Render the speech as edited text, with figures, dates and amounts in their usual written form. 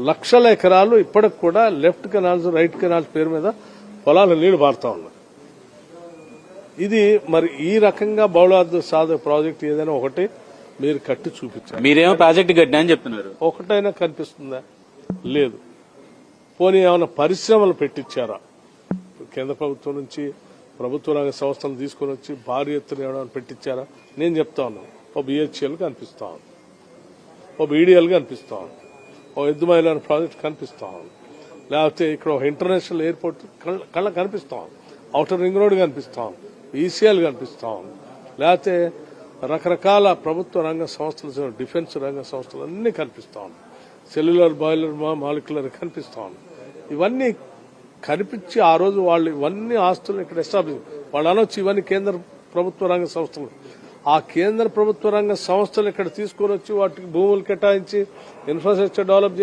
లక్షల ఎకరాలు ఇప్పటికి కూడా లెఫ్ట్ కెనాల్స్ రైట్ కెనాల్స్ పేరు మీద పొలాలు నీళ్లు పారుతా ఉన్నాయి. ఇది మరి ఈ రకంగా బహుళార్థ సాధక ప్రాజెక్ట్ ఏదైనా ఒకటి మీరు కట్టి చూపించారు. మీరేమో ప్రాజెక్టు కట్టినా అని చెప్తున్నారు. ఒకటైనా కనిపిస్తుందా? లేదు. పోనీ ఏమైనా పరిశ్రమలు పెట్టించారా? కేంద్ర ప్రభుత్వం నుంచి ప్రభుత్వ రంగ సంస్థలు తీసుకుని వచ్చి భారీ ఎత్తున ఏమైనా పెట్టించారా? నేను చెప్తా ఉన్నాను. ఓ బిహెచ్ఎల్ కనిపిస్తా ఉంది, ఓ బీడీఎల్ కనిపిస్తా ఉంది, ఓ ఎద్దుమైలాన్ ప్రాజెక్ట్ కనిపిస్తా ఉంది, లేకపోతే ఇక్కడ ఒక ఇంటర్నేషనల్ ఎయిర్పోర్ట్ కళ్ళ కనిపిస్తా ఉంది, ఔటర్ రింగ్ రోడ్ కనిపిస్తా ఉంది, ఈసీఎల్ కనిపిస్తా ఉంది, లేకపోతే రకరకాల ప్రభుత్వ రంగ సంస్థలు డిఫెన్స్ రంగ సంస్థలు అన్ని కనిపిస్తా ఉంది, సెల్యులర్ బాయిలర్ మాలిక్యులర్ కనిపిస్తా ఉంది. ఇవన్నీ కనిపించి ఆ రోజు వాళ్ళు ఇవన్నీ ఆస్తులు ఇక్కడ ఎస్టాబ్లిష్ వాళ్ళు అనొచ్చు ఇవన్నీ కేంద్ర ప్రభుత్వ రంగ సంస్థలు. ఆ కేంద్ర ప్రభుత్వ రంగ సంస్థలు ఇక్కడ తీసుకొని వచ్చి వాటికి భూములు కేటాయించి ఇన్ఫ్రాస్ట్రక్చర్ డెవలప్ చేసి